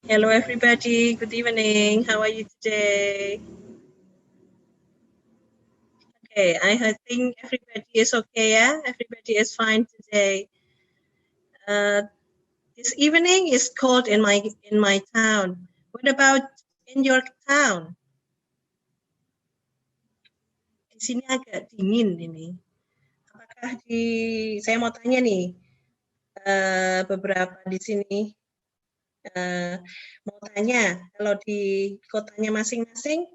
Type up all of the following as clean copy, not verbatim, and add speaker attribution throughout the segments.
Speaker 1: Hello, everybody. Good evening. How are you today? Okay, I think everybody is okay. Yeah, everybody is fine today. This evening is cold in my town. What about in your town? Di sini agak dingin ini. Apakah saya mau tanya nih, beberapa di sini mau tanya kalau di kotanya masing-masing,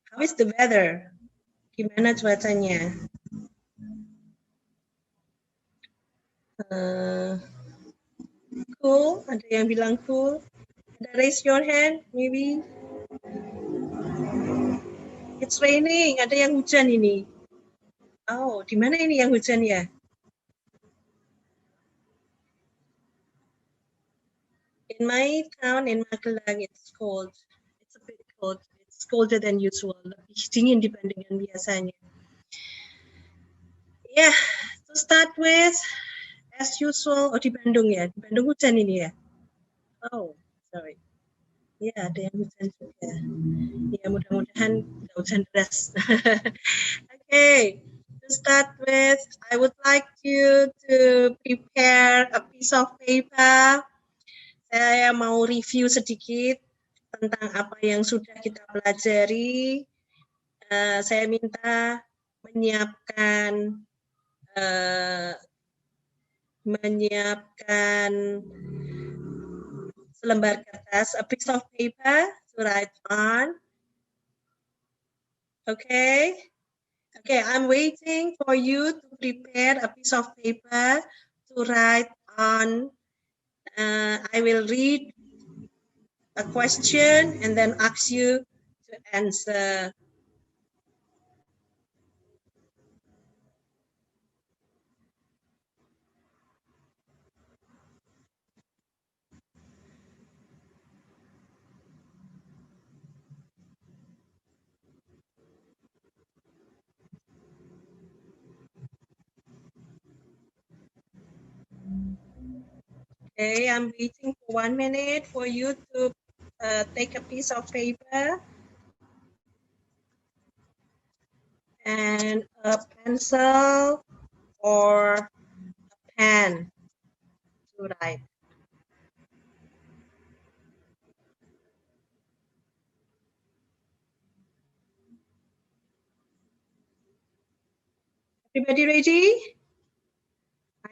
Speaker 1: how is the weather? Gimana cuacanya? Cool? Ada yang bilang cool? Raise your hand, maybe. It's raining. Ada yang hujan ini. Oh, di mana ini yang hujan ya? In my town, in Magelang, it's cold. It's a bit cold. It's colder than usual. Lebih dingin dibandingkan biasanya. Yeah, to start with, as usual. Oh, di Bandung ya? Di Bandung hujan ini ya? Oh, sorry. Ya, ada yang hujan juga. Ya, mudah-mudahan nggak hujan deras. Okay. To start with, I would like you to prepare a piece of paper. Saya mau review sedikit tentang apa yang sudah kita pelajari. Saya minta menyiapkan selembar kertas, a piece of paper to write on. Okay. Okay, I'm waiting for you to prepare a piece of paper to write on. I will read a question and then ask you to answer. Okay, I'm waiting for 1 minute for you to take a piece of paper and a pencil or a pen to write. Everybody ready?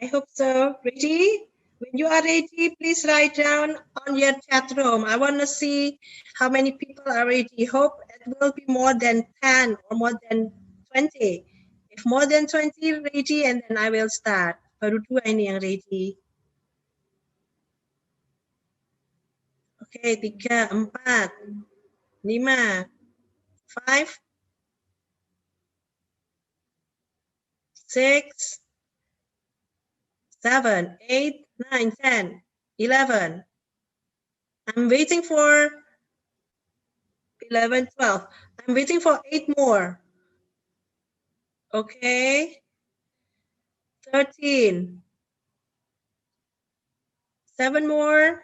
Speaker 1: I hope so. Ready? When you are ready, please write down on your chat room. I want to see how many people are ready. Hope it will be more than 10 or more than 20. If more than 20 ready, and then I will start. Baru 2 ini yang ready. Okay, 3, 4, 5, 5, 6, 7, 8, 9, 10, 11. I'm waiting for 11, 12. I'm waiting for 8 more. Okay. 13. 7 more.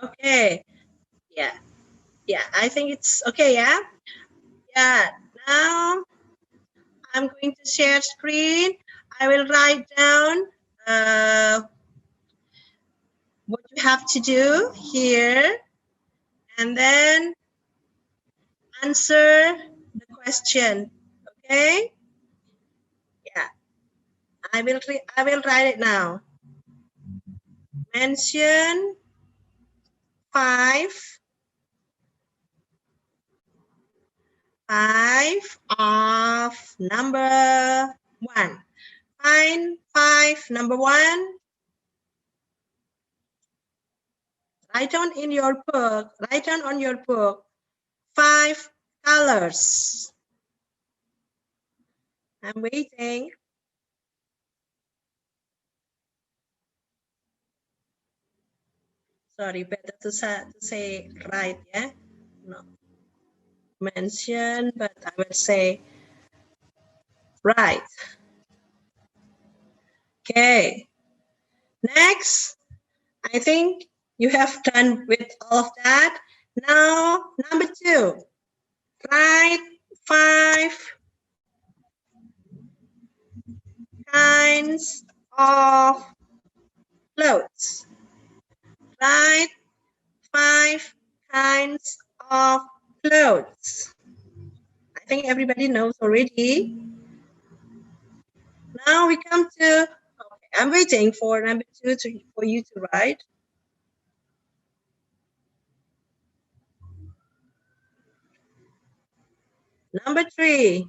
Speaker 1: Okay. Yeah. Yeah, I think it's okay, yeah? Yeah. Now I'm going to share screen. I will write down what you have to do here and then answer the question. Okay? Yeah. I will write it now. Mention 5 of number 1. Find 5 number 1. Write down in your book. Write down on your book 5 colors. I'm waiting. Sorry, better to say right, yeah? Not mention, but I will say right. Okay. Next, I think you have done with all of that. Now, number 2, write 5 kinds of clothes. Write 5 kinds of clothes. I think everybody knows already. Now we come to, okay, I'm waiting for number 2 for you to write. Number 3,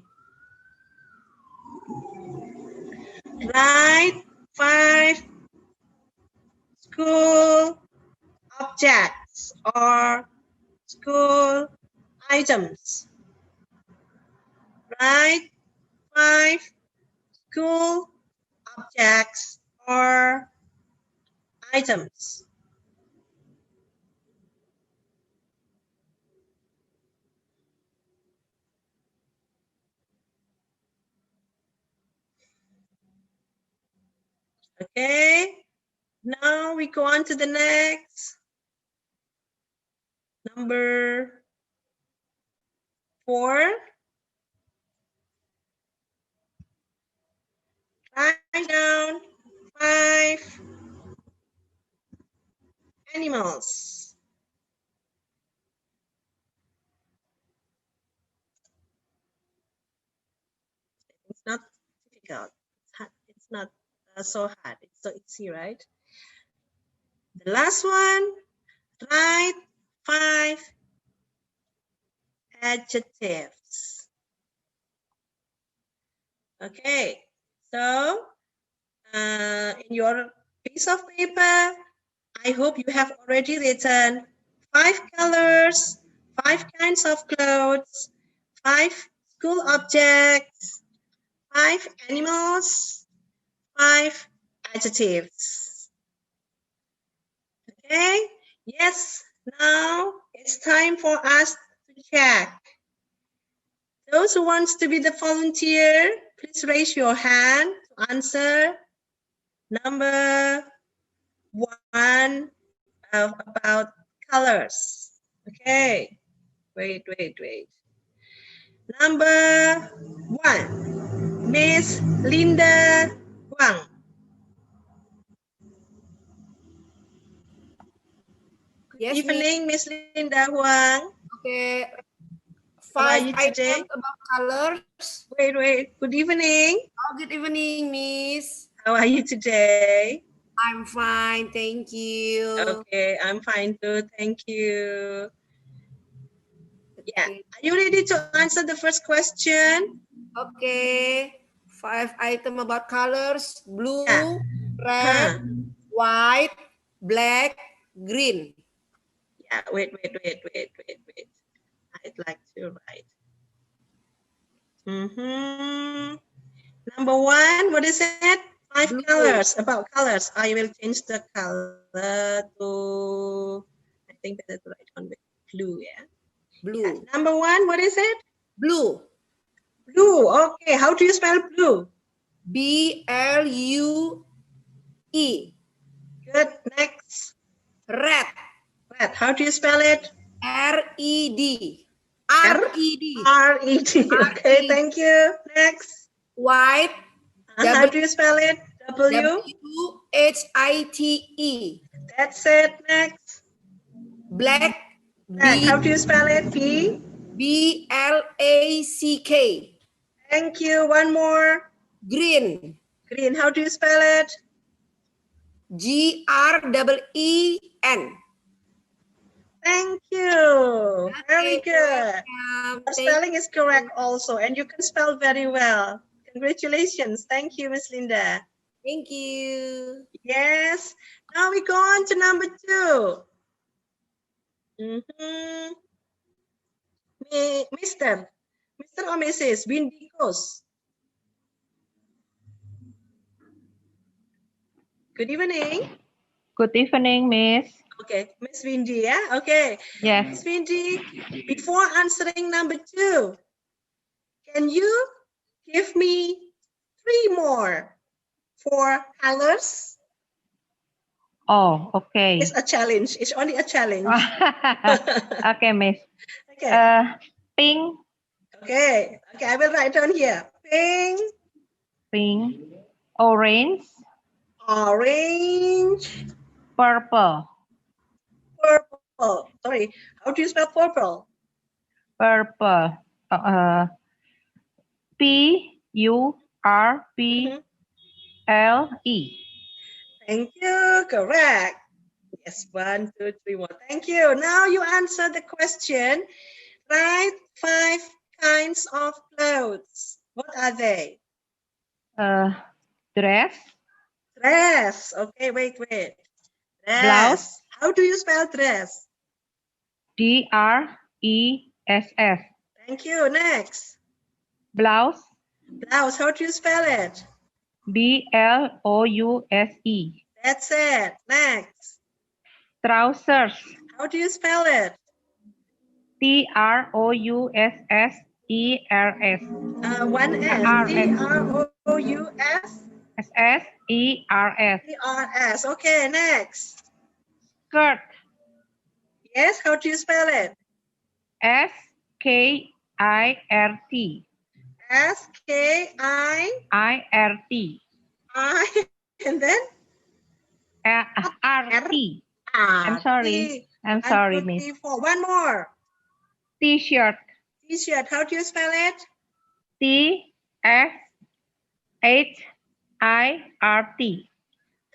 Speaker 1: write 5 school objects or school items. Write 5 school objects or items. Okay, now we go on to the next. Number 4. Write down 5 animals. It's not difficult. It's not so hard. It's so easy, right? The last one, write 5 adjectives. Okay, so in your piece of paper, I hope you have already written 5 colors, 5 kinds of clothes, 5 school objects, 5 animals, 5 adjectives. Okay, yes, now it's time for us to check. Those who wants to be the volunteer, please raise your hand to answer number 1 about colors. Okay, wait. Number 1, Miss Linda Huang. Good evening, Miss Linda Huang.
Speaker 2: Okay.
Speaker 1: How are
Speaker 2: 5
Speaker 1: you today?
Speaker 2: items about colors.
Speaker 1: Wait. Good evening.
Speaker 2: Oh, good evening, Miss.
Speaker 1: How are you today?
Speaker 2: I'm fine, thank you.
Speaker 1: Okay, I'm fine too. Thank you. Yeah.
Speaker 2: Okay.
Speaker 1: Are you ready to answer the first question?
Speaker 2: Okay. 5 items about colors: blue,
Speaker 1: Yeah.
Speaker 2: red, white, black, green.
Speaker 1: Yeah. Wait. I'd like to write. Number 1, what is it? 5
Speaker 2: Blue.
Speaker 1: colors. About colors, I will change the color to, I think better to write on with blue, yeah?
Speaker 2: Blue.
Speaker 1: Yeah. Number 1, what is it?
Speaker 2: Blue.
Speaker 1: Blue. Okay, how do you spell blue?
Speaker 2: B-L-U-E.
Speaker 1: Good. Next.
Speaker 2: Red.
Speaker 1: Red. How do you spell it?
Speaker 2: R-E-D.
Speaker 1: R-E-D. Okay, thank you. Next.
Speaker 2: White.
Speaker 1: How do you spell it? W.
Speaker 2: W-H-I-T-E.
Speaker 1: That's it. Next.
Speaker 2: Black.
Speaker 1: Black. How do you spell it? P.
Speaker 2: B-L-A-C-K.
Speaker 1: Thank you. One more.
Speaker 2: Green.
Speaker 1: Green. How do you spell it?
Speaker 2: G-R-E-E-N.
Speaker 1: Thank you. Very good.
Speaker 2: Welcome.
Speaker 1: Your spelling is correct also, and you can spell very well. Congratulations. Thank you, Miss Linda.
Speaker 2: Thank you.
Speaker 1: Yes. Now we go on to number 2. Mr. or Mrs. Windicos. Good evening.
Speaker 3: Good evening, Miss.
Speaker 1: Okay, Miss Windy, yeah? Okay.
Speaker 3: Yes.
Speaker 1: Miss Windy, before answering number 2, can you give me 3 more for colors?
Speaker 3: Oh, okay.
Speaker 1: It's a challenge. It's only a challenge.
Speaker 3: Okay, Miss.
Speaker 1: Okay.
Speaker 3: Pink,
Speaker 1: Okay. Okay, I will write down here. Pink,
Speaker 3: pink, orange,
Speaker 1: orange,
Speaker 3: purple,
Speaker 1: purple. Sorry, how do you spell purple?
Speaker 3: purple. Purple.
Speaker 1: Thank you. Correct. Yes, 1, 2, 3 more. Thank you. Now you answer the question. Write 5 kinds of clothes. What are they?
Speaker 3: Dress,
Speaker 1: Dress. Okay, wait.
Speaker 3: blouse,
Speaker 1: Dress. How do you spell dress?
Speaker 3: dress,
Speaker 1: Thank you. Next.
Speaker 3: blouse,
Speaker 1: Blouse. How do you spell it?
Speaker 3: blouse.
Speaker 1: That's it. Next.
Speaker 3: Trousers,
Speaker 1: How do you spell it?
Speaker 3: troussers.
Speaker 1: One S. T-R-O-U-S.
Speaker 3: Sers.
Speaker 1: T-R-S. Okay, next.
Speaker 3: Skirt,
Speaker 1: Yes, how do you spell it?
Speaker 3: skirt,
Speaker 1: S-K-I-I, and then?
Speaker 3: rt. I'm
Speaker 1: R.
Speaker 3: sorry. I'm
Speaker 1: 1,
Speaker 3: sorry,
Speaker 1: 2,
Speaker 3: Miss.
Speaker 1: 3, 4. One more.
Speaker 3: T-shirt,
Speaker 1: T-shirt. How do you spell it?
Speaker 3: T-S-H-I-R-T.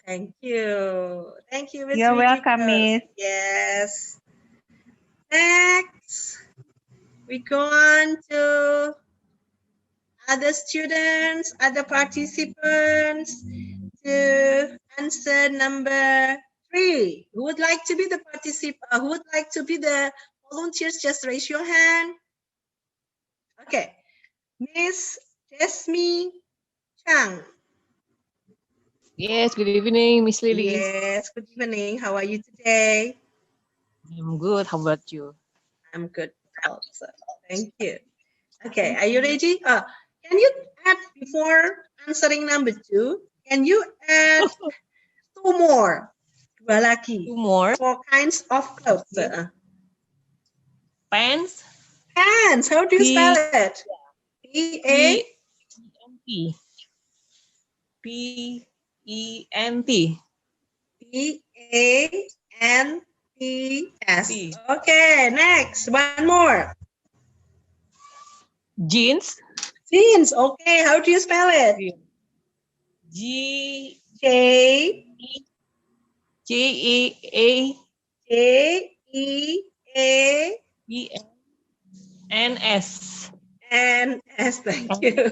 Speaker 1: Thank you. Thank you, Miss
Speaker 3: You're welcome,
Speaker 1: Ridiculous.
Speaker 3: Miss.
Speaker 1: Yes. Next, we go on to other students, other participants to answer number 3. Who would like to be the who would like to be the volunteers? Just raise your hand. Okay. Miss Desmi Chang.
Speaker 4: Yes, good evening, Miss Lily.
Speaker 1: Yes, good evening. How are you today?
Speaker 4: I'm good. How about you?
Speaker 1: I'm good also. Thank you. Okay, are you ready? Can you add before answering number 2? Can you add 2 more? 2 lagi.
Speaker 4: 2 more.
Speaker 1: 4 kinds of clothes.
Speaker 4: Pants.
Speaker 1: Pants. How do you spell it? P-A?
Speaker 4: P-E-N-T. P-E-N-T.
Speaker 1: P-A-N-T-S. Okay, next. One more.
Speaker 4: Jeans.
Speaker 1: Jeans. Okay, how do you spell it?
Speaker 4: G
Speaker 1: J
Speaker 4: J-E-A
Speaker 1: J-E-A
Speaker 4: E-N-S.
Speaker 1: and S. Thank you.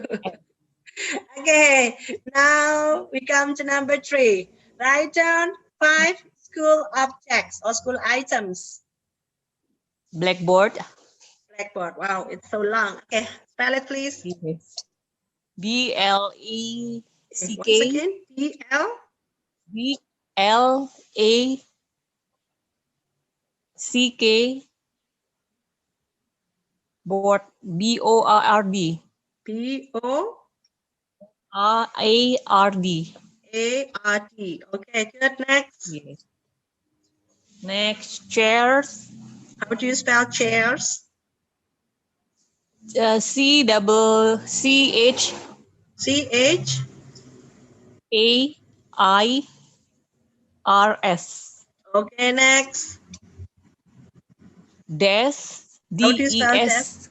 Speaker 1: Okay, now we come to number 3. Write down 5 school objects or school items.
Speaker 4: Blackboard.
Speaker 1: Blackboard. Wow, it's so long. Okay, spell it, please.
Speaker 4: Yes. B-L-E-C-K.
Speaker 1: Once again, B-L.
Speaker 4: B-L-A-C-K. Board. B-O-R-D.
Speaker 1: B-O.
Speaker 4: R-A-R-D.
Speaker 1: A-R-T. Okay, good. Next.
Speaker 4: Yes. Next, chairs.
Speaker 1: How do you spell chairs?
Speaker 4: C-double-C-H.
Speaker 1: C-H.
Speaker 4: A-I-R-S.
Speaker 1: Okay, next.
Speaker 4: Desk.
Speaker 1: How do you spell desk?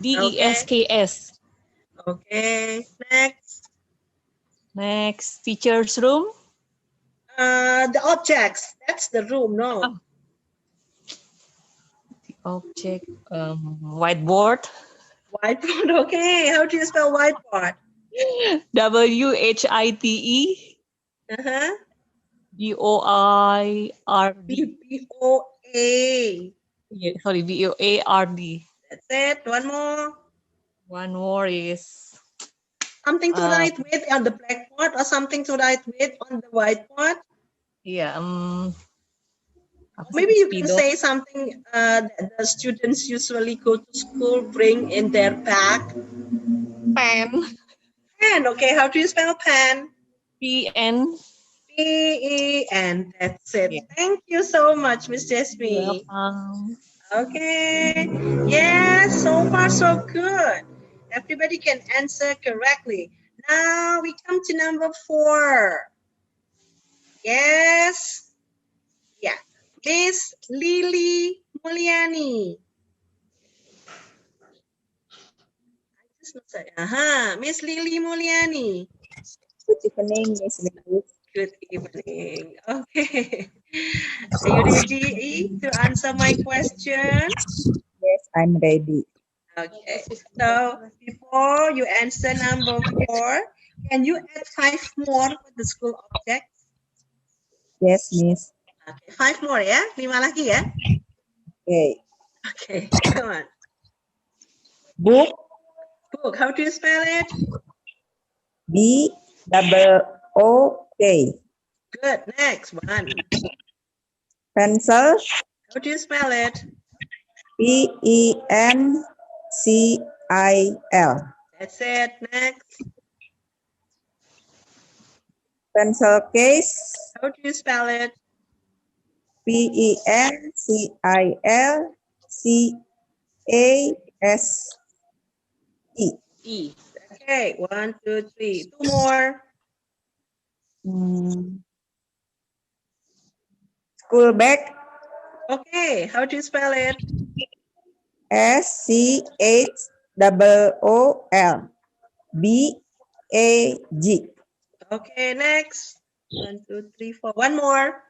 Speaker 4: D-E-S-K-S.
Speaker 1: Okay, next.
Speaker 4: Next, teacher's room.
Speaker 1: The objects. That's the room, no?
Speaker 4: Object. Whiteboard.
Speaker 1: Whiteboard, okay. How do you spell whiteboard?
Speaker 4: W-H-I-T-E.
Speaker 1: Uh-huh.
Speaker 4: B-O-I-R-D.
Speaker 1: B-O-A.
Speaker 4: Yeah, sorry, B-O-A-R-D.
Speaker 1: That's it. One more.
Speaker 4: One more is
Speaker 1: Something to write with on the blackboard or something to write with on the whiteboard?
Speaker 4: yeah,
Speaker 1: Maybe you can
Speaker 4: Speedo.
Speaker 1: say something that the students usually go to school, bring in their bag.
Speaker 4: Pen.
Speaker 1: Pen, okay, how do you spell pen?
Speaker 4: P-N.
Speaker 1: P-E-N, that's it.
Speaker 4: Yeah.
Speaker 1: Thank you so much, Miss Jasmine.
Speaker 4: Welcome.
Speaker 1: Okay, yes, so far so good. Everybody can answer correctly. Now we come to number 4. Yes, yeah, Miss Lily Mulyani. Miss Lily Mulyani.
Speaker 5: Good evening, Miss Lily.
Speaker 1: Good evening. Okay. Are you ready to answer my question?
Speaker 5: Yes, I'm ready.
Speaker 1: Okay. So before you answer number 4, can you add 5 more for the school objects?
Speaker 5: Yes, Miss.
Speaker 1: Okay, 5 more ya. 5 lagi ya.
Speaker 5: Okay.
Speaker 1: Okay, come on.
Speaker 5: Book,
Speaker 1: Book, how do you spell it?
Speaker 5: B-O-O-K.
Speaker 1: Good. Next one.
Speaker 5: Pencil,
Speaker 1: How do you spell it?
Speaker 5: P-E-N-C-I-L.
Speaker 1: That's it. Next.
Speaker 5: Pencil case,
Speaker 1: How do you spell it?
Speaker 5: P-E-N-C-I-L-C-A-S-E.
Speaker 4: E.
Speaker 1: Okay, 1, 2, 3. 2 more.
Speaker 5: School bag,
Speaker 1: Okay, how do you spell it?
Speaker 5: S-C-H-O-O-L-B-A-G.
Speaker 1: Okay, next. 1, 2, 3, 4. One more.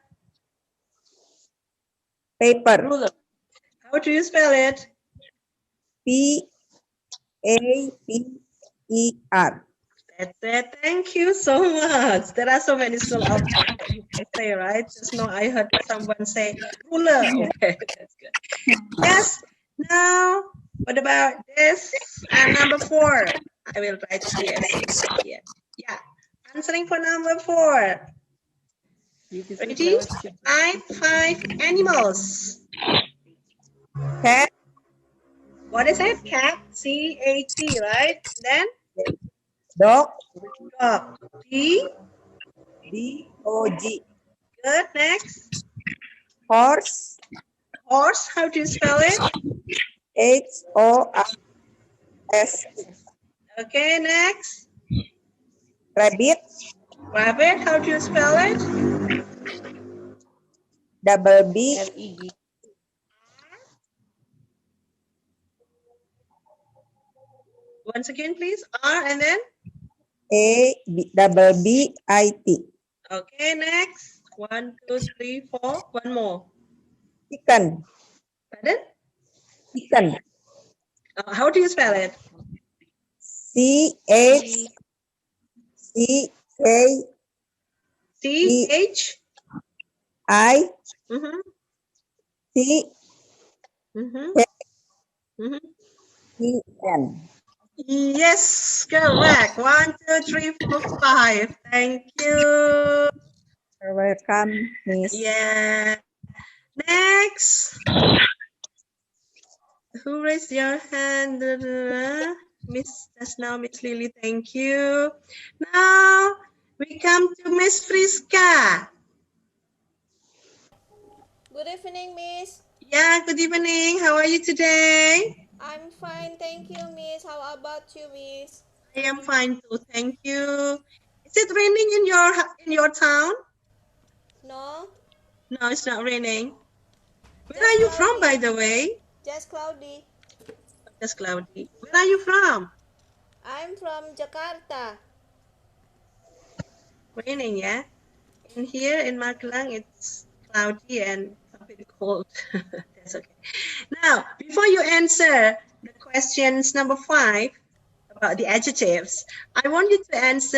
Speaker 5: Paper,
Speaker 4: Ruler.
Speaker 1: How do you spell it?
Speaker 5: P-A-P-E-R.
Speaker 1: That's it. Thank you so much. There are so many school objects that you can say, right? Just now I heard someone say ruler. Okay, that's good. Yes. Now, what about this? Number 4. I will write here. Here. Yeah. Answering for number 4. Ready? I 5 animals.
Speaker 5: Cat,
Speaker 1: What is it? Cat. C-A-T, right? Then
Speaker 5: dog,
Speaker 1: dog. D.
Speaker 5: D-O-G.
Speaker 1: Good. Next.
Speaker 5: Horse,
Speaker 1: Horse. How do you spell it?
Speaker 5: H-O-R-S.
Speaker 1: Okay. Next.
Speaker 5: Rabbit,
Speaker 1: Rabbit. How do you spell it?
Speaker 5: double B,
Speaker 4: L-E-D.
Speaker 1: Once again, please. R and then.
Speaker 5: double B-I-T.
Speaker 1: Okay. Next. 1, 2, 3, 4. One more.
Speaker 5: Chicken,
Speaker 1: Pardon?
Speaker 5: chicken.
Speaker 1: How do you spell it?
Speaker 5: C-H-C-K-E.
Speaker 1: C-H.
Speaker 5: I
Speaker 1: Mm-hmm.
Speaker 5: C
Speaker 1: Mm-hmm.
Speaker 5: K
Speaker 1: Mm-hmm.
Speaker 5: E N.
Speaker 1: Yes, correct. 1, 2, 3, 4, 5. Thank you.
Speaker 5: You're welcome, Miss.
Speaker 1: Yeah. Next. Who raised your hand? Miss, just now, Miss Lily. Thank you. Now we come to Miss Friska.
Speaker 2: Good evening, Miss.
Speaker 1: Yeah. Good evening. How are you today?
Speaker 2: I'm fine, thank you, Miss. How about you, Miss?
Speaker 1: I am fine too. Thank you. Is it raining in your town?
Speaker 2: No,
Speaker 1: No, it's not raining. Where
Speaker 2: Just
Speaker 1: are you from,
Speaker 2: cloudy.
Speaker 1: by the way?
Speaker 2: just cloudy.
Speaker 1: Just cloudy. Where are you from?
Speaker 2: I'm from Jakarta.
Speaker 1: Raining, yeah? In here in Magelang, it's cloudy and a bit cold. That's okay. Now, before you answer the questions number 5 about the adjectives, I want you to answer.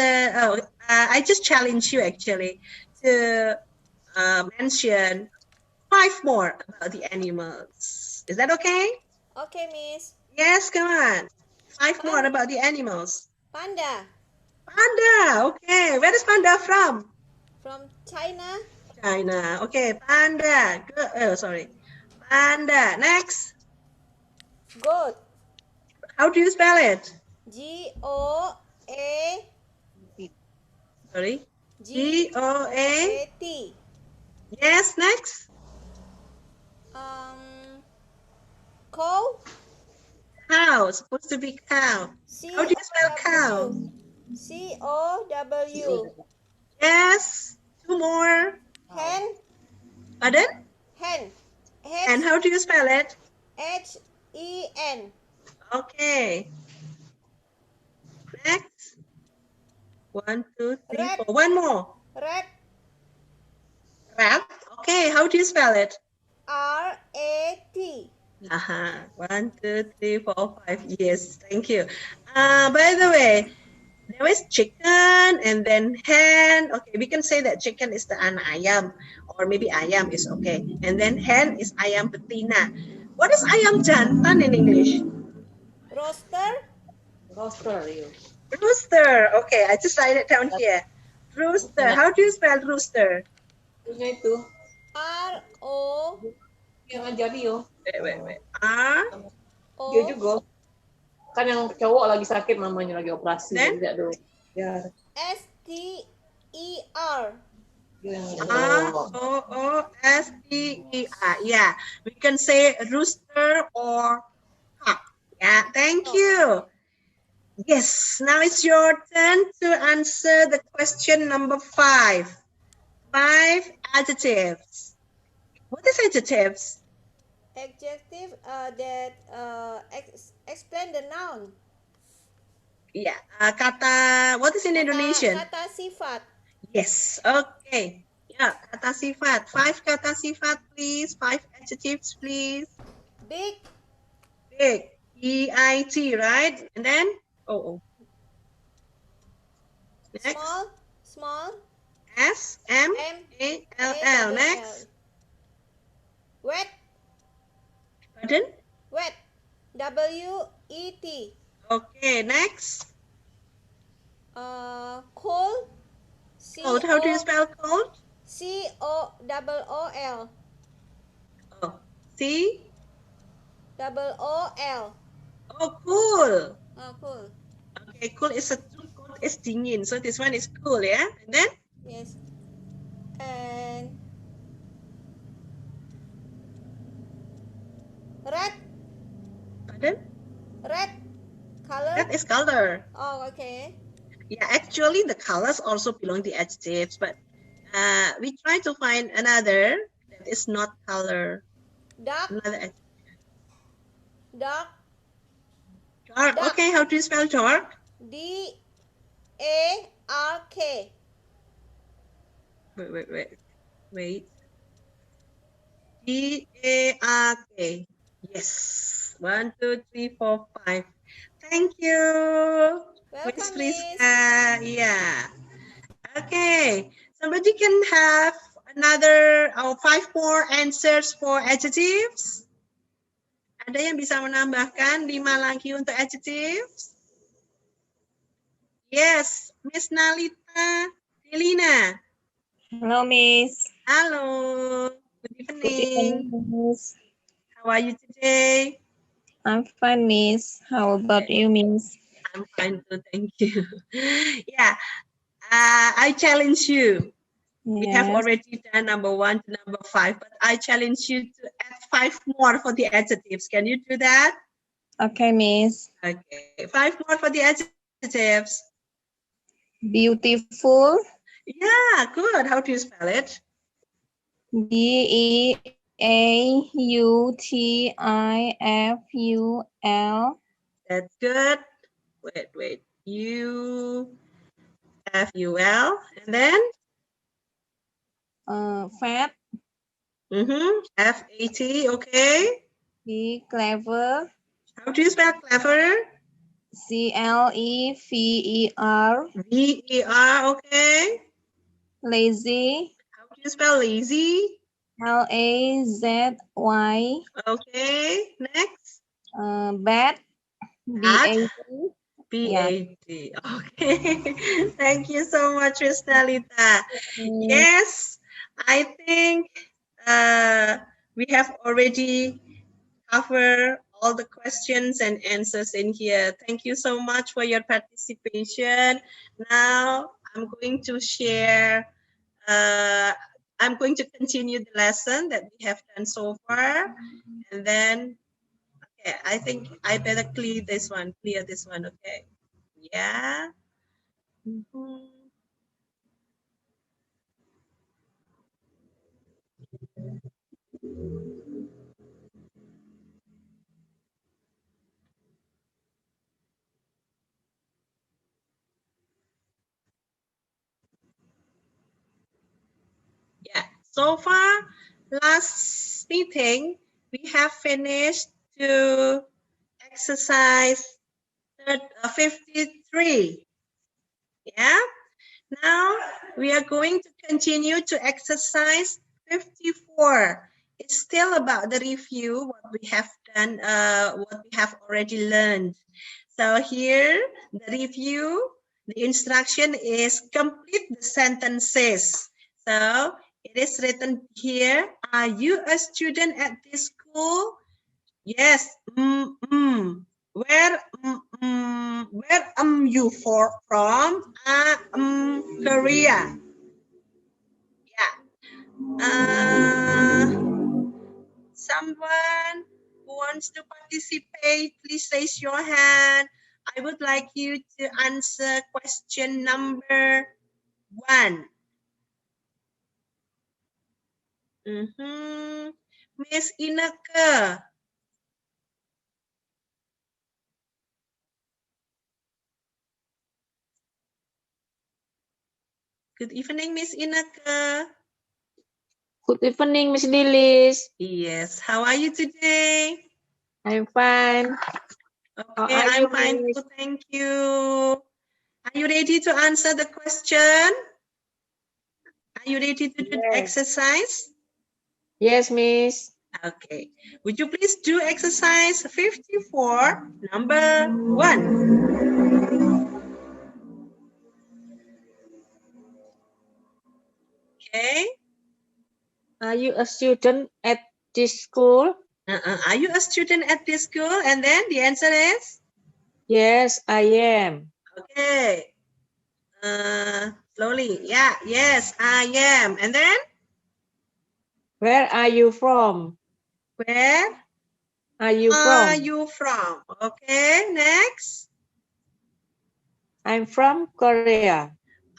Speaker 1: I just challenge you actually to mention 5 more about the animals. Is that okay?
Speaker 2: Okay, Miss.
Speaker 1: Yes, come on. 5 more about the animals.
Speaker 2: Panda
Speaker 1: Panda. Okay. Where is Panda from?
Speaker 2: from China.
Speaker 1: China. Okay, panda. Good. Oh, sorry. Panda. Next.
Speaker 2: Goat.
Speaker 1: How do you spell it?
Speaker 2: G-O-A.
Speaker 1: Sorry.
Speaker 2: G
Speaker 1: G-O-A.
Speaker 2: A T.
Speaker 1: Yes, next.
Speaker 2: Cow.
Speaker 1: Cow. Supposed to be cow. How do you spell cow?
Speaker 2: C-O-W.
Speaker 1: Yes. Two more.
Speaker 2: Hen.
Speaker 1: Pardon?
Speaker 2: Hen.
Speaker 1: And how do you spell it?
Speaker 2: H-E-N.
Speaker 1: Okay. Next. 1, 2, 3,
Speaker 2: Rat.
Speaker 1: 4. One more.
Speaker 2: Rat.
Speaker 1: Rat. Okay. How do you spell it?
Speaker 2: R-A-T.
Speaker 1: 1, 2, 3, 4, 5. Yes, thank you. By the way, there is chicken and then hen. Okay, we can say that chicken is the anak ayam, or maybe ayam is okay. And then hen is ayam betina. What is ayam jantan in English?
Speaker 2: Roaster.
Speaker 1: Rooster. Okay, I just write it down here. Rooster. How do you spell rooster?
Speaker 2: R-O.
Speaker 1: Wait. R.
Speaker 4: Dia juga. Kan yang cowok lagi sakit, mamanya lagi operasi.
Speaker 1: Then?
Speaker 4: Tidak dulu. Ya.
Speaker 2: S-T-E-R.
Speaker 1: R-O-O-S-T-E-R. Yeah, we can say rooster or cock. Yeah, thank you. Yes, now it's your turn to answer the question number 5. 5 adjectives. What is adjectives?
Speaker 2: Adjective that explain the noun.
Speaker 1: Yeah, kata, what is in Indonesian?
Speaker 2: Kata sifat.
Speaker 1: Yes, okay. Yeah, kata sifat. 5 kata sifat, please. 5 adjectives, please.
Speaker 2: Big.
Speaker 1: Big. E-I-T, right? And then? Next.
Speaker 2: Small.
Speaker 1: S-M-A-L-L. Next.
Speaker 2: Wet.
Speaker 1: Pardon?
Speaker 2: Wet. W-E-T.
Speaker 1: Okay, next.
Speaker 2: Cold.
Speaker 1: Cold. How do you spell cold?
Speaker 2: C-O-O-L.
Speaker 1: Oh, C.
Speaker 2: O-O-L.
Speaker 1: Oh, cool.
Speaker 2: Oh, cool.
Speaker 1: Okay, cool is dingin. So this one is cool, yeah? And then?
Speaker 2: Yes. And red.
Speaker 1: Pardon?
Speaker 2: Red. Color.
Speaker 1: Red is color.
Speaker 2: Oh, okay.
Speaker 1: Yeah, actually the colors also belong to adjectives, but we try to find another that is not color.
Speaker 2: Dark.
Speaker 1: Another adjective.
Speaker 2: Dark.
Speaker 1: Dark.
Speaker 2: Dark.
Speaker 1: Okay, how do you spell dark?
Speaker 2: D-A-R-K.
Speaker 1: Wait. D-A-R-K. Yes. 1, 2, 3, 4, 5. Thank you.
Speaker 2: Welcome,
Speaker 1: Miss
Speaker 2: Miss.
Speaker 1: Priska. Yeah. Okay. Somebody can have another 5 more answers for adjectives. Ada yang bisa menambahkan 5 lagi untuk adjectives? Yes, Miss Nalita Delina.
Speaker 4: Hello, Miss.
Speaker 1: Hello. Good
Speaker 4: Good
Speaker 1: evening.
Speaker 4: evening, Miss.
Speaker 1: How are you today?
Speaker 4: I'm fine, Miss. How about you, Miss?
Speaker 1: I'm fine too, thank you. Yeah, I challenge you. We have
Speaker 4: Yes.
Speaker 1: already done number 1 to number 5, but I challenge you to add 5 more for the adjectives. Can you do that?
Speaker 4: Okay, Miss.
Speaker 1: Okay, 5 more for the adjectives.
Speaker 4: Beautiful.
Speaker 1: Yeah, good. How do you spell it?
Speaker 4: B-E-A-U-T-I-F-U-L.
Speaker 1: That's good. Wait. U-F-U-L. And then?
Speaker 4: Fat.
Speaker 1: F-A-T, okay.
Speaker 4: B, clever.
Speaker 1: How do you spell clever?
Speaker 4: C-L-E-V-E-R.
Speaker 1: V-E-R, okay.
Speaker 4: Lazy.
Speaker 1: How do you spell lazy?
Speaker 4: L-A-Z-Y.
Speaker 1: Okay, next.
Speaker 4: Bad. B-A-D.
Speaker 1: B-A-D. Okay. Thank you so much, Miss Nalita. Yes, I think we have already covered all the questions and answers in here. Thank you so much for your participation. Now I'm going to share, I'm going to continue the lesson that we have done so far. And then, okay, I think I better clear this one, okay? Yeah. Mhm. Yeah, so far, last meeting, we have finished to exercise 53. Yeah, now we are going to continue to exercise 54. It's still about the review, what we have done, what we have already learned. So here, the review, the instruction is complete the sentences. So it is written here, are you a student at this school? Yes. Where you from? Korea. Yeah. Someone who wants to participate, please raise your hand. I would like you to answer question number 1. Miss Ineke. Good evening, Miss Ineke.
Speaker 4: Good evening, Miss Lilis.
Speaker 1: Yes, how are you today?
Speaker 4: I'm fine.
Speaker 1: Okay,
Speaker 4: are
Speaker 1: I'm
Speaker 4: you,
Speaker 1: fine
Speaker 4: Miss?
Speaker 1: too, thank you. Are you ready to answer the question? Are you ready to do the
Speaker 4: Yes.
Speaker 1: exercise?
Speaker 4: Yes, Miss.
Speaker 1: Okay, would you please do exercise 54, number 1? Okay.
Speaker 4: Are you a student at this school?
Speaker 1: Are you a student at this school? And then the answer is?
Speaker 4: Yes, I am.
Speaker 1: Okay. Slowly. Yeah, yes, I am. And then?
Speaker 4: Where are you from?
Speaker 1: Where
Speaker 4: Are you
Speaker 1: are
Speaker 4: from?
Speaker 1: you from? Okay, next.
Speaker 4: I'm from Korea.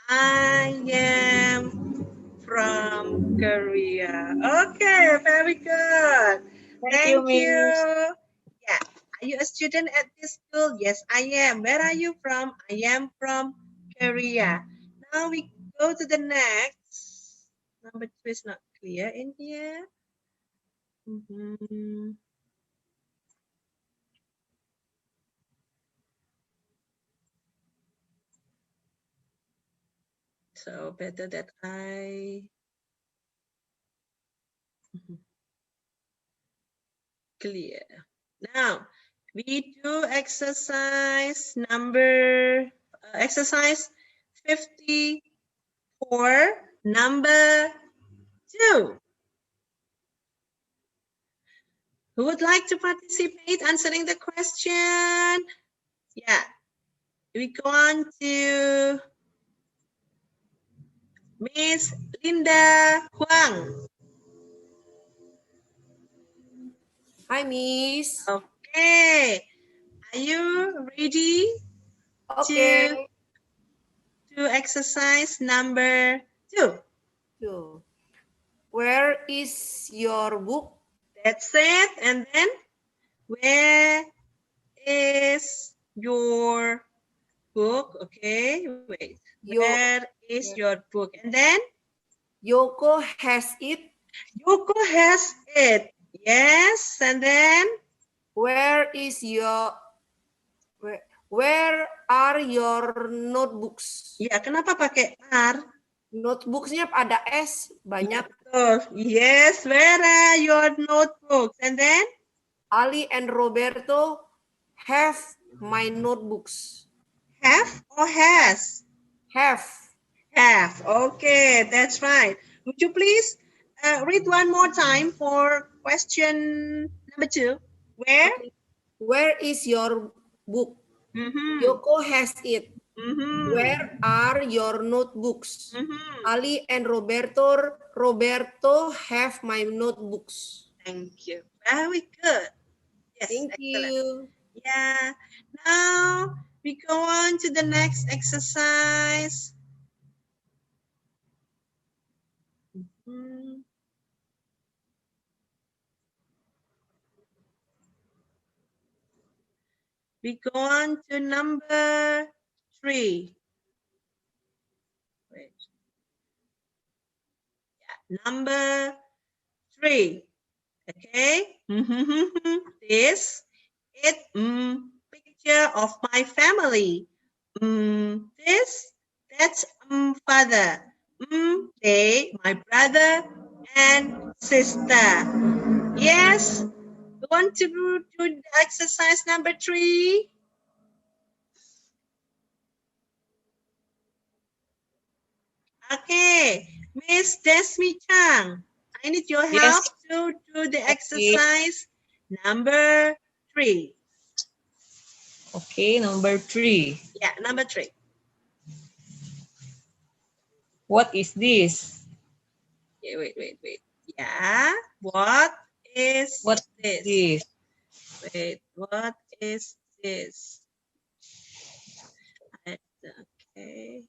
Speaker 1: I am from Korea. Okay, very good.
Speaker 4: Thank you,
Speaker 1: Thank you.
Speaker 4: Miss.
Speaker 1: Yeah. Are you a student at this school? Yes, I am. Where are you from? I am from Korea. Now we go to the next. Number 2 is not clear in here. So better that I clear. Now we do exercise number exercise 54, number 2. Who would like to participate answering the question? Yeah, we go on to Miss Linda Huang.
Speaker 2: Hi, Miss.
Speaker 1: Okay, are you ready
Speaker 2: Okay.
Speaker 1: to exercise number 2?
Speaker 2: So, where is your book?
Speaker 1: That's it. And then, where is your book? Okay, wait. Where is your book? And then?
Speaker 2: Yoko has it.
Speaker 1: Yoko has it. Yes. And then?
Speaker 2: Where is your... Where are your notebooks?
Speaker 1: Ya, kenapa pakai are?
Speaker 2: Notebooksnya ada S, banyak.
Speaker 1: Yes, where are your notebooks? And then?
Speaker 2: Ali and Roberto have my notebooks.
Speaker 1: Have or has?
Speaker 2: Have.
Speaker 1: Have. Okay, that's right. Would you please read one more time for question number 2? Where?
Speaker 2: Okay. Where is your book?
Speaker 1: Mm-hmm.
Speaker 2: Yoko has it.
Speaker 1: Mm-hmm.
Speaker 2: Where are your notebooks?
Speaker 1: Mm-hmm.
Speaker 2: Ali and Roberto have my notebooks.
Speaker 1: Thank you. Very good. Yes,
Speaker 2: Thank
Speaker 1: excellent.
Speaker 2: you.
Speaker 1: Yeah. Now we go on to the next exercise. Hmm. We go on to number 3. Wait. Yeah, number 3. Okay. This is picture of my family. This that's father. They my brother and sister. Yes. You want to do the exercise number 3? Okay, Miss Desmi Chang, I need your help
Speaker 4: Yes.
Speaker 1: to do the
Speaker 4: Okay.
Speaker 1: exercise number 3.
Speaker 4: Okay, number 3.
Speaker 1: Yeah, number 3.
Speaker 4: What is this?
Speaker 1: Okay, wait. Yeah, what is
Speaker 4: What
Speaker 1: this?
Speaker 4: is this?
Speaker 1: Wait, what is this? Okay.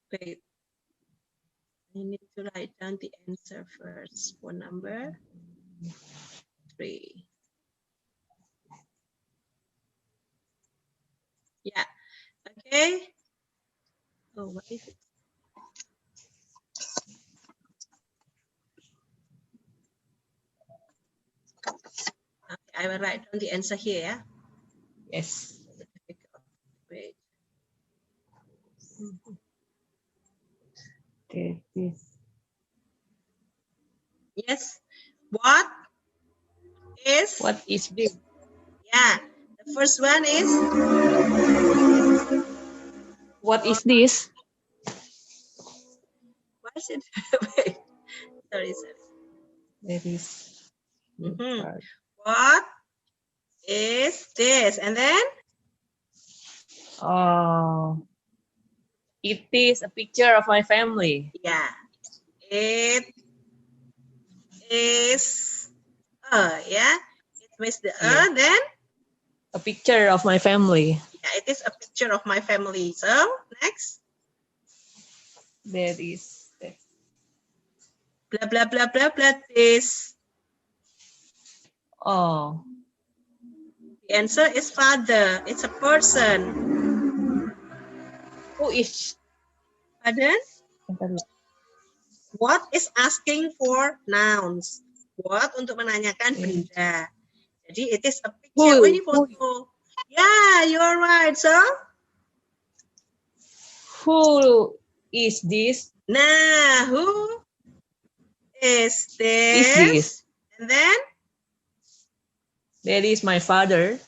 Speaker 1: Wait, I need to write down the answer first for number 3. Yeah, okay. Oh, what is it? Okay, I will write down the answer here. Yeah?
Speaker 4: Yes.
Speaker 1: Wait.
Speaker 4: Okay, this.
Speaker 1: Yes. What is?
Speaker 4: What is this?
Speaker 1: Yeah. The first one is.
Speaker 4: What is this?
Speaker 1: What is it? Wait. Sorry.
Speaker 4: That is.
Speaker 1: What is this? And then.
Speaker 4: Oh, it is a picture of my family.
Speaker 1: Yeah. It is. Yeah. It means the
Speaker 4: Yeah.
Speaker 1: Then.
Speaker 4: A picture of my family.
Speaker 1: Yeah. It is a picture of my family. So next.
Speaker 4: That is.
Speaker 1: Blah blah blah blah blah. This.
Speaker 4: Oh.
Speaker 1: The answer is father. It's a person.
Speaker 4: Who is?
Speaker 1: Pardon? What is asking for nouns. What untuk menanyakan benda. Jadi it is a picture. Oh, ini foto. Yeah, you're right. So?
Speaker 4: Who is this?
Speaker 1: Nah, who is this?
Speaker 4: Is this?
Speaker 1: And then?
Speaker 4: That is my father.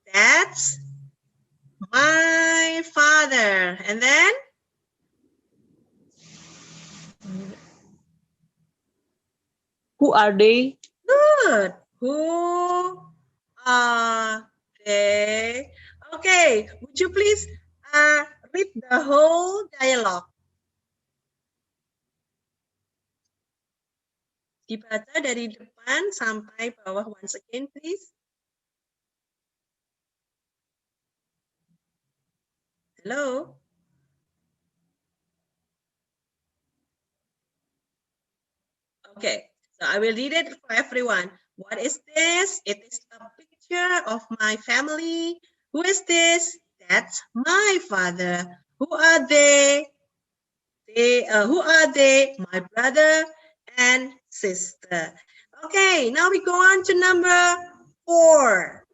Speaker 1: That's my father. And then?
Speaker 4: Who are they?
Speaker 1: Good. Who are they? Okay, would you please read the whole dialogue? Dibaca dari depan sampai bawah once again, please. Hello? Okay, so I will read it for everyone. What is this? It is a picture of my family. Who is this? That's my father. Who are they? Who are they? My brother and sister. Okay, now we go on to number 4.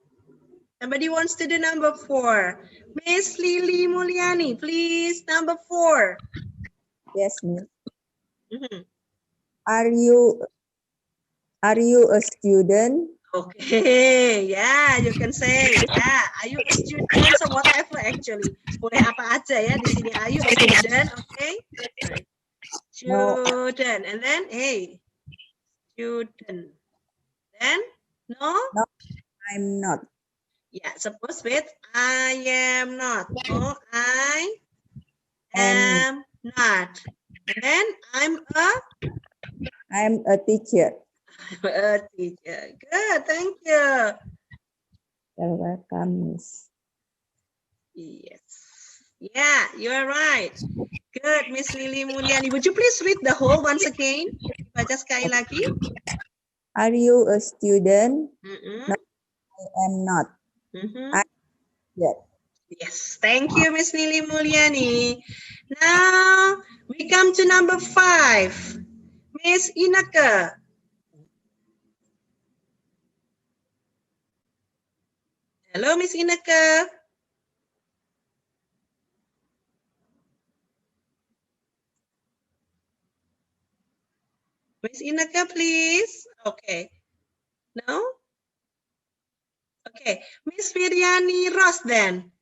Speaker 1: Somebody wants to do number 4. Miss Lily Mulyani, please, number 4.
Speaker 5: Yes, Miss.
Speaker 1: Mhm.
Speaker 5: Are you a student?
Speaker 1: Okay, yeah, you can say, yeah, are you a student or whatever actually. Boleh apa aja ya di sini. Are you a student? Okay. Right.
Speaker 5: No.
Speaker 1: Student. And then, hey, student. Then, no?
Speaker 5: No. I'm not.
Speaker 1: Yeah, suppose with I am not. No, I
Speaker 5: And
Speaker 1: am not. And then, I'm
Speaker 5: I'm a teacher.
Speaker 1: a teacher. Good, thank you.
Speaker 5: You're welcome, Miss.
Speaker 1: Yes. Yeah, you are right. Good, Miss Lily Mulyani. Would you please read the whole once again? Baca sekali lagi.
Speaker 5: Are you a student?
Speaker 1: Mm-mm.
Speaker 5: No, I am not.
Speaker 1: Mhm.
Speaker 5: Yet.
Speaker 1: Yes, thank you, Miss Lily Mulyani. Now, we come to number 5. Miss Inaka. Hello, Miss Inaka. Miss Inaka, please. Okay. No? Okay. Miss Viryani Ross then.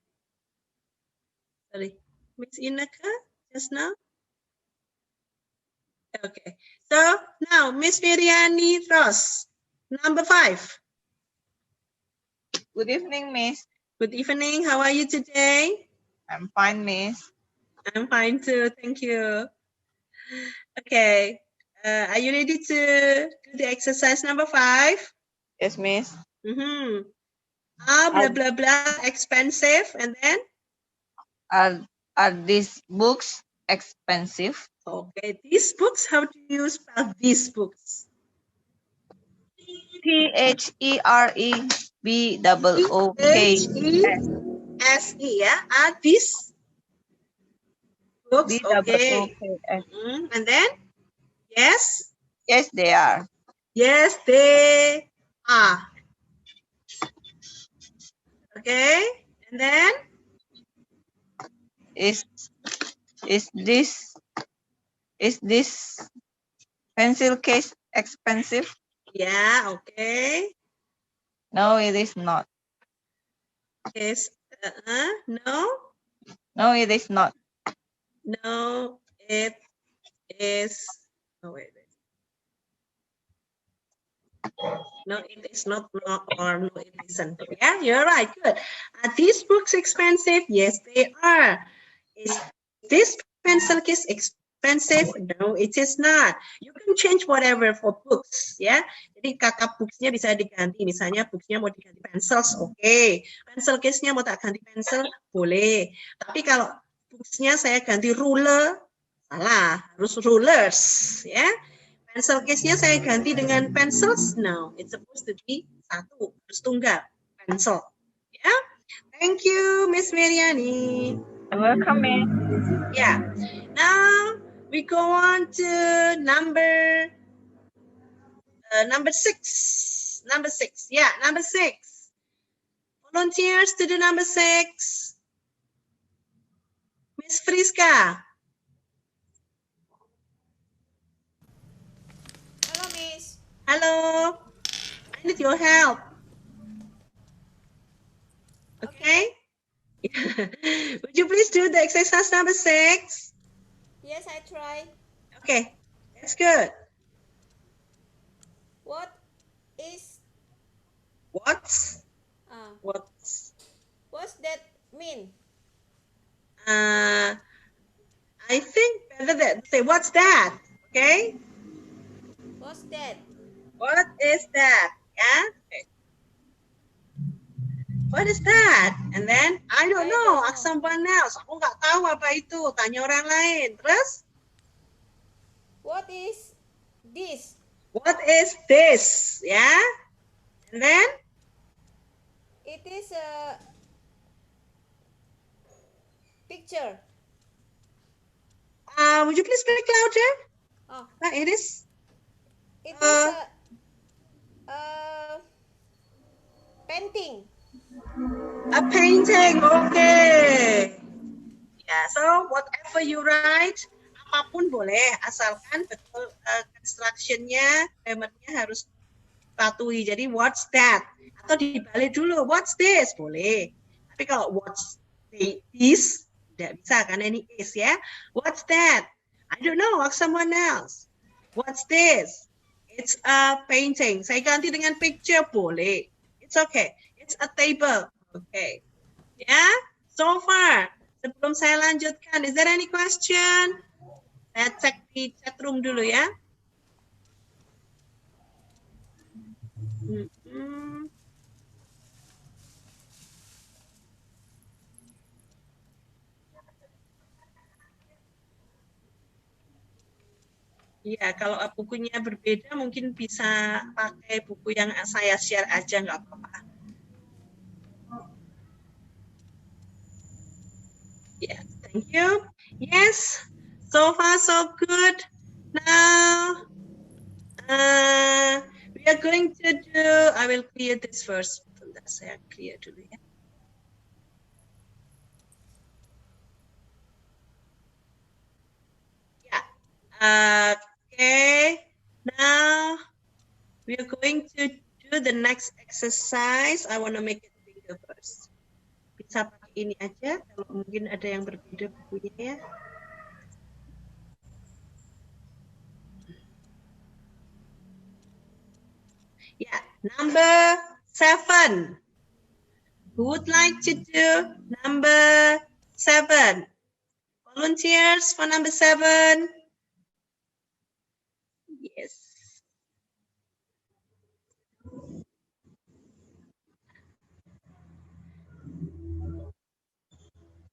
Speaker 1: Sorry. Miss Inaka, just now? Okay. So, now, Miss Viryani Ross, number 5.
Speaker 6: Good evening, Miss.
Speaker 1: Good evening. How are you today?
Speaker 6: I'm fine, Miss.
Speaker 1: I'm fine too. Thank you. Okay. Are you ready to do the exercise number 5?
Speaker 6: Yes, Miss.
Speaker 1: Mm-hmm. Blah, blah, blah, expensive. And then?
Speaker 6: Are these books expensive?
Speaker 1: Okay. These books, how do you spell these books?
Speaker 6: THEREBOOKS.
Speaker 1: H-E-S-E, yeah? Are these books okay?
Speaker 6: BOOKS.
Speaker 1: And then? Yes?
Speaker 6: Yes, they are.
Speaker 1: Yes, they are. Okay. And then?
Speaker 6: Is this pencil case expensive?
Speaker 1: Yeah, okay.
Speaker 6: No, it is not.
Speaker 1: Is no?
Speaker 6: No, it is not.
Speaker 1: No, it is. Oh, wait. No, it is not. No, or no, it isn't. Yeah, you're right. Good. Are these books expensive? Yes, they are. Is this pencil case expensive? No, it is not. You can change whatever for books, ya. Jadi kakak booksnya bisa diganti. Misalnya booksnya mau diganti pencils, oke. Pencil case-nya mau tak ganti pencil, boleh. Tapi kalau booksnya saya ganti ruler, salah. Harus rulers, ya. Pencil case-nya saya ganti dengan pencils, no. It's supposed to be satu, harus tunggal, pencil. Ya. Thank you, Miss Mariani.
Speaker 6: You're welcome, Miss.
Speaker 1: Yeah. Now we go on to number 6. Number 6. Yeah, number 6. Volunteers to do number 6. Miss Friska.
Speaker 2: Hello, Miss.
Speaker 1: Hello. I need your help. Okay. Would you please do the exercise number 6?
Speaker 2: Yes, I try.
Speaker 1: Okay, that's good.
Speaker 2: What is
Speaker 1: What's
Speaker 2: that mean?
Speaker 1: I think better than say what's that? Okay.
Speaker 2: What's that?
Speaker 1: What is that? Yeah. Okay. What is that? And then I don't know. Ask someone else. Aku nggak tahu apa itu. Tanya orang lain. Terus?
Speaker 2: What is this?
Speaker 1: What is this? Yeah. And then?
Speaker 2: It is a picture.
Speaker 1: Would you please speak louder?
Speaker 2: Oh,
Speaker 1: It is.
Speaker 2: it is a painting.
Speaker 1: A painting, okay. Ya, so whatever you write, apapun boleh, asalkan betul construction-nya, grammarnya harus dipatuhi. Jadi what's that? Atau dibalik dulu, what's this? Boleh. Tapi kalau what's this, tidak bisa karena ini is ya. What's that? I don't know, ask someone else. What's this? It's a painting. Saya ganti dengan picture, boleh. It's okay. It's a table. Okay. Ya, so far. Sebelum saya lanjutkan, is there any question? Saya cek di chat room dulu ya. Iya, kalau bukunya berbeda mungkin bisa pakai buku yang saya share aja, nggak apa-apa. Yeah, thank you. Yes, so far so good. Now, we are going to do, I will clear this first. Bentar, saya clear dulu ya. Yeah. Okay, now we are going to do the next exercise. I want to make it bigger first. Bisa pakai ini aja, kalau mungkin ada yang berbeda bukunya ya. Yeah, number 7. Who would like to do number 7? Volunteers for number 7? Yes.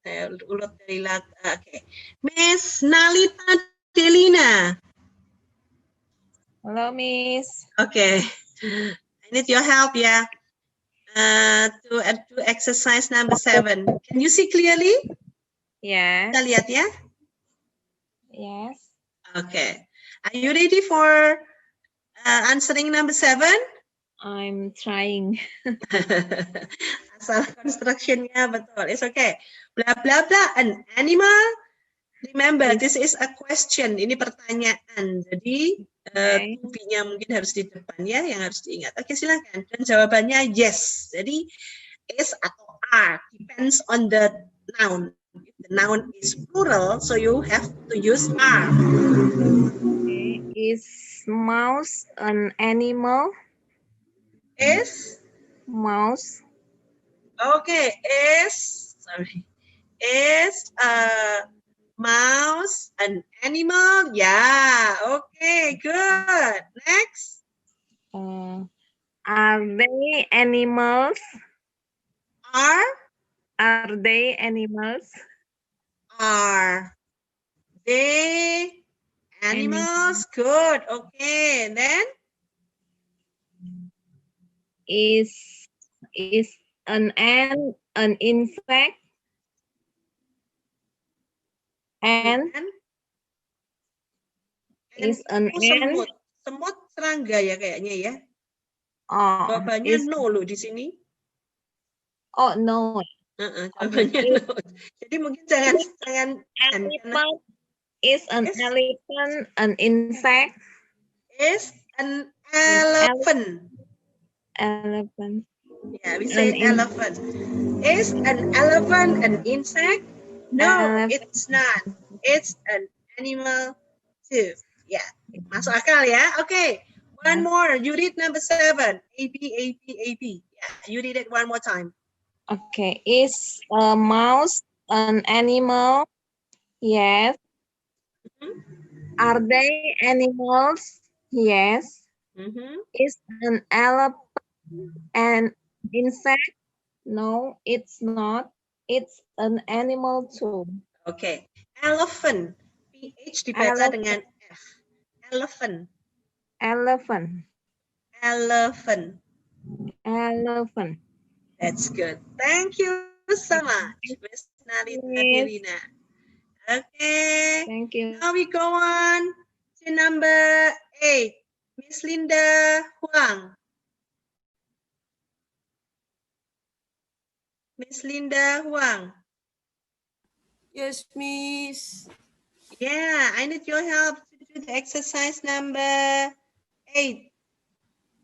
Speaker 1: Saya ulat dari okay. Miss Nalita Delina.
Speaker 6: Hello, Miss.
Speaker 1: Okay. I need your help, yeah. To do exercise number 7. Can you see clearly?
Speaker 6: Yes.
Speaker 1: Kita lihat ya.
Speaker 6: Yes.
Speaker 1: Okay. Are you ready for answering number 7?
Speaker 6: I'm trying.
Speaker 1: Asal construction-nya betul. It's okay. Blah, blah, blah. An animal. Remember, this is a question. Ini pertanyaan. Jadi, to be-nya mungkin harus di depan ya, yang harus diingat. Oke, silakan. Dan jawabannya yes. Jadi, is atau are. Depends on the noun. If the noun is plural, so you have to use are.
Speaker 6: Is mouse an animal?
Speaker 1: Is?
Speaker 6: Mouse.
Speaker 1: Okay, is a mouse an animal? Yeah, okay, good. Next.
Speaker 6: Are they animals? Are they animals?
Speaker 1: Are they animals? Good, okay, and then?
Speaker 6: Is an insect? And is an ant?
Speaker 1: Semut serangga ya kayaknya ya.
Speaker 6: Oh,
Speaker 1: Jawabannya no loh di sini.
Speaker 6: Oh no.
Speaker 1: Jawabannya no. Jadi mungkin jangan
Speaker 6: Elephant. Is an elephant an insect?
Speaker 1: Is an elephant.
Speaker 6: Elephant.
Speaker 1: Yeah, we say elephant. Is an elephant an insect? No, it's not. It's an animal too. Yeah, masuk akal ya. Okay, one more. You read number 7. A, B, A, B, A, B. Yeah, you read it one more time.
Speaker 6: Okay, is a mouse an animal? Yes. Are they animals? Yes. Is an elephant an insect? No, it's not. It's an animal too.
Speaker 1: Okay, elephant. PH dibaca dengan F. Elephant.
Speaker 6: Elephant.
Speaker 1: Elephant.
Speaker 6: Elephant.
Speaker 1: That's good. Thank you so much, Miss Nalita Delina. Okay.
Speaker 6: Thank you.
Speaker 1: Now we go on to number 8. Miss Linda Huang. Miss Linda Huang.
Speaker 2: Yes, Miss.
Speaker 1: Yeah, I need your help to do the exercise number 8.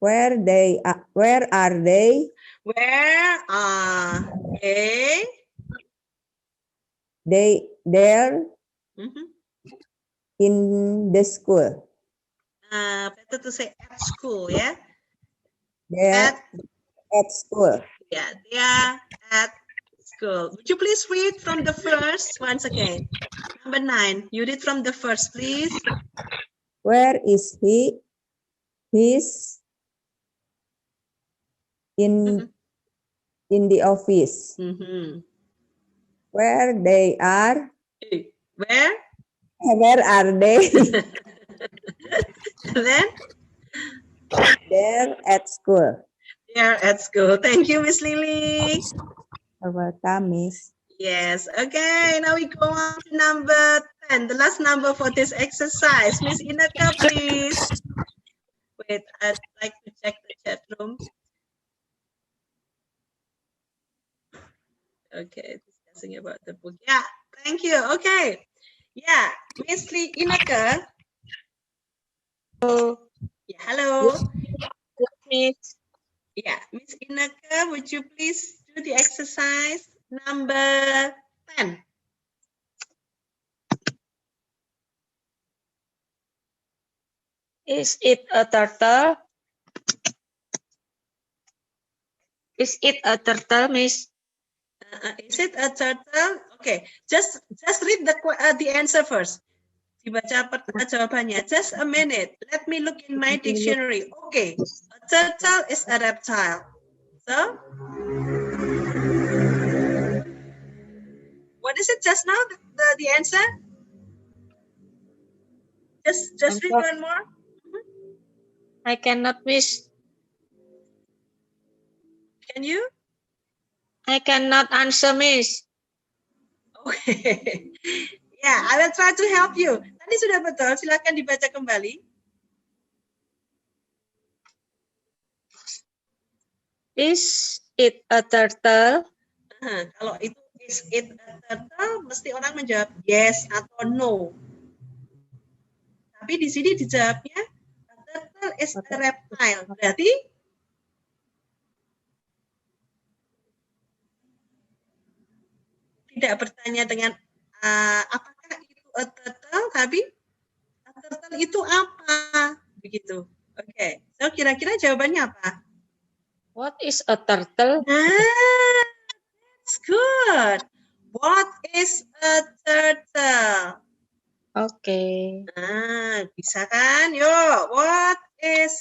Speaker 5: Where are they?
Speaker 1: Where are they?
Speaker 5: They're
Speaker 1: Mhm.
Speaker 5: in the school.
Speaker 1: Better to say at school, ya.
Speaker 5: They're at school.
Speaker 1: Yeah, they are at school. Would you please read from the first once again? Number 9. You read from the first, please.
Speaker 5: Where is he? He's in the office.
Speaker 1: Mhm.
Speaker 5: Where they are?
Speaker 1: Where?
Speaker 5: Where are they?
Speaker 1: And then
Speaker 5: They're at school.
Speaker 1: they are at school. Thank you, Miss Lily.
Speaker 5: You're welcome, Miss.
Speaker 1: Yes. Okay. Now we go on to number 10, the last number for this exercise. Miss Inaka, please. Wait, I'd like to check the chat room. Okay, discussing about the book. Yeah, thank you. Okay. Yeah, Miss Inaka.
Speaker 6: Oh,
Speaker 1: Yeah, hello.
Speaker 6: Miss.
Speaker 1: Yeah, Miss Inaka, would you please do the exercise number 10?
Speaker 6: Is it a turtle? Is it a turtle, Miss?
Speaker 1: Is it a turtle? Okay, just read the answer first. Dibaca jawabannya. Just a minute. Let me look in my dictionary. Okay, a turtle is a reptile. So, what is it just now? The answer? Just read one more.
Speaker 6: I cannot, Miss.
Speaker 1: Can you?
Speaker 6: I cannot answer, Miss.
Speaker 1: Okay. Ya, I will try to help you. Tadi sudah betul, silakan dibaca kembali.
Speaker 6: Is it a turtle?
Speaker 1: Kalau itu is it a turtle, mesti orang menjawab yes atau no. Tapi di sini dijawabnya a turtle is a reptile. Berarti tidak bertanya dengan apakah itu a turtle, tapi a turtle itu apa? Begitu. Oke. So kira-kira jawabannya apa?
Speaker 6: What is a turtle?
Speaker 1: That's good. What is a turtle?
Speaker 6: Okay.
Speaker 1: Bisa kan? Yuk, what is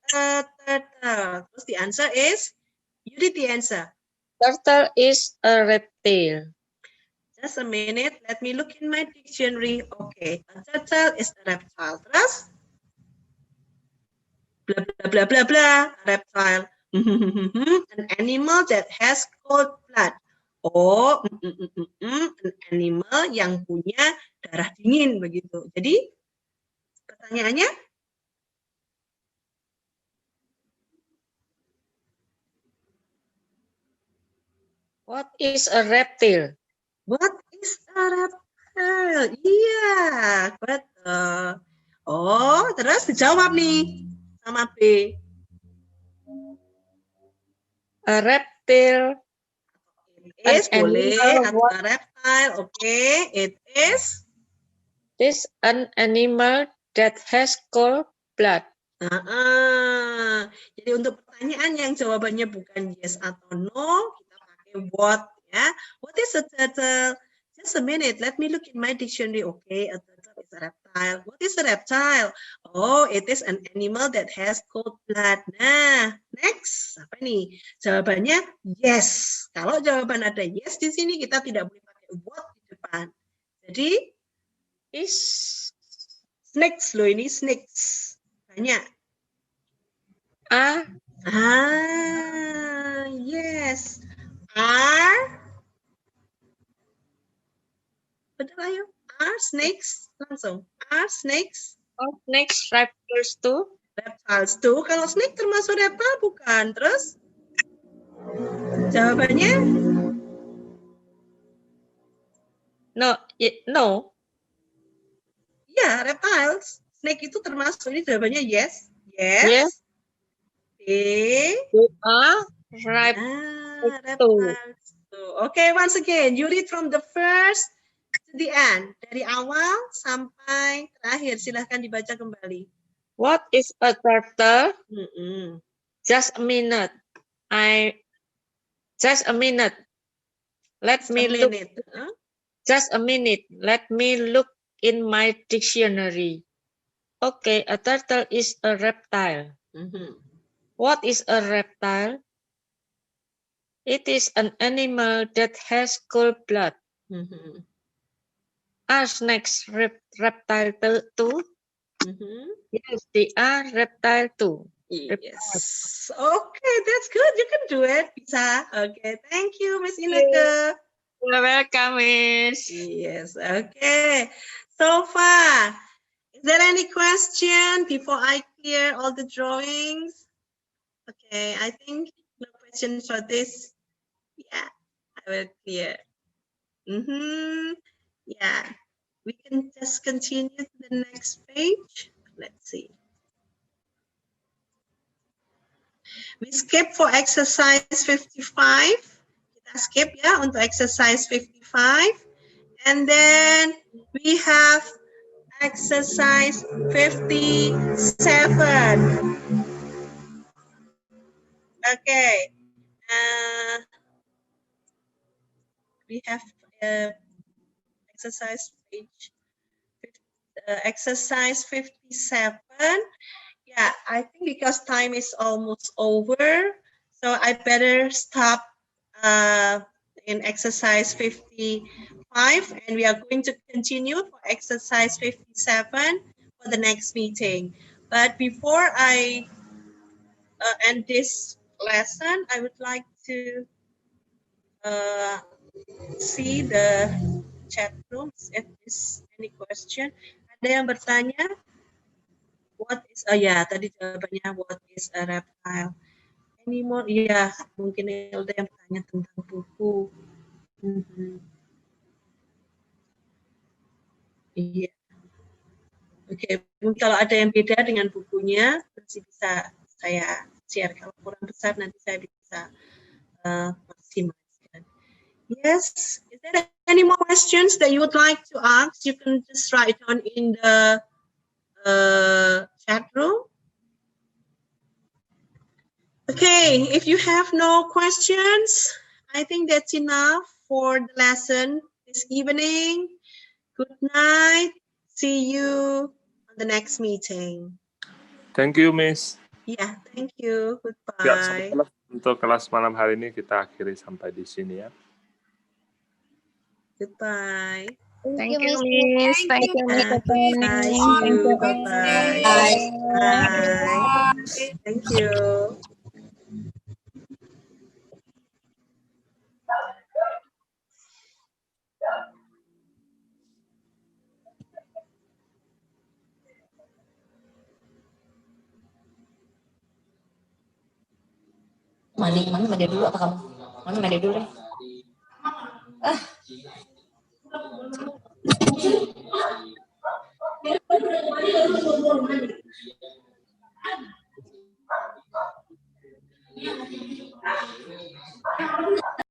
Speaker 1: a turtle? Terus the answer is, you read the answer.
Speaker 6: Turtle is a reptile.
Speaker 1: Just a minute, let me look in my dictionary. Okay, a turtle is a reptile. Terus? Blah, blah, blah, blah, blah. Reptile. An animal that has cold blood. Oh, an animal yang punya darah dingin begitu. Jadi pertanyaannya,
Speaker 6: What is a reptile?
Speaker 1: what is a reptile? Iya, betul. Oh, terus dijawab nih sama B.
Speaker 6: A reptile
Speaker 1: It is
Speaker 6: An
Speaker 1: boleh
Speaker 6: animal
Speaker 1: atau a reptile. Oke, it is.
Speaker 6: is an animal that has cold blood.
Speaker 1: Jadi untuk pertanyaan yang jawabannya bukan yes atau no, kita pakai what ya. What is a turtle? Just a minute, let me look in my dictionary. Okay, a turtle is a reptile. What is a reptile? Oh, it is an animal that has cold blood. Nah, next apa nih? Jawabannya yes. Kalau jawaban ada yes di sini, kita tidak boleh pakai what di depan. Jadi
Speaker 6: Is
Speaker 1: snakes loh ini, snakes. Banyak. Yes. Are. Betul ayo. Are snakes. Langsung. Are snakes.
Speaker 6: all snakes reptiles too?
Speaker 1: Reptiles tuh. Kalau snake termasuk reptile bukan. Terus? Jawabannya?
Speaker 6: No. No.
Speaker 1: Ya, reptiles. Snake itu termasuk. Ini jawabannya yes. Yes.
Speaker 6: Yes. You are right.
Speaker 1: Reptiles. Okay, once again, you read from the first to the end. Dari awal sampai terakhir. Silahkan dibaca kembali.
Speaker 6: What is a turtle?
Speaker 1: Mm-mm.
Speaker 6: Just a minute. Just a minute. Let
Speaker 1: Just
Speaker 6: me
Speaker 1: a
Speaker 6: look.
Speaker 1: minute. Huh?
Speaker 6: Just a minute. Let me look in my dictionary. Okay, a turtle is a reptile.
Speaker 1: Mhm.
Speaker 6: What is a reptile? It is an animal that has cold blood.
Speaker 1: Mhm.
Speaker 6: Are snakes reptile too?
Speaker 1: Mhm.
Speaker 6: Yes, they are reptile too.
Speaker 1: Yes. Okay, that's good. You can do it, Bisa. Okay, thank you, Miss
Speaker 6: you.
Speaker 1: Ineke.
Speaker 6: You're welcome, Miss.
Speaker 1: Yes. Okay. So far, is there any question before I clear all the drawings? Okay, I think no questions for this. Yeah, I will clear. Yeah, we can just continue to the next page. Let's see. We skip for exercise 55. Kita skip ya untuk exercise 55. And then we have exercise 57. Okay. We have exercise page, exercise 57. Yeah, I think because time is almost over, so I better stop in exercise 55, and we are going to continue for exercise 57 for the next meeting. But before I end this lesson, I would like to see the chat rooms if there's any question. Ada yang bertanya? What is, ya tadi jawabannya what is a reptile? Anymore, ya mungkin ada yang bertanya tentang buku. Iya. Oke, mungkin kalau ada yang beda dengan bukunya, masih bisa saya share. Kalau kurang besar nanti saya bisa maksimalkan. Yes, is there any more questions that you would like to ask? You can just write down in the chat room. Okay, if you have no questions, I think that's enough for the lesson this evening. Good night. See you on the next meeting.
Speaker 7: Thank you, Miss.
Speaker 1: Yeah, thank you.
Speaker 7: Ya,
Speaker 1: Goodbye.
Speaker 7: untuk kelas malam hari ini kita akhiri sampai di sini ya.
Speaker 1: Goodbye.
Speaker 3: Thank you, Miss. Thank you, Miss.
Speaker 1: Bye. See you. Bye-bye. Bye. Thank you.
Speaker 8: Mana dulu apa kamu? Mana dulu deh.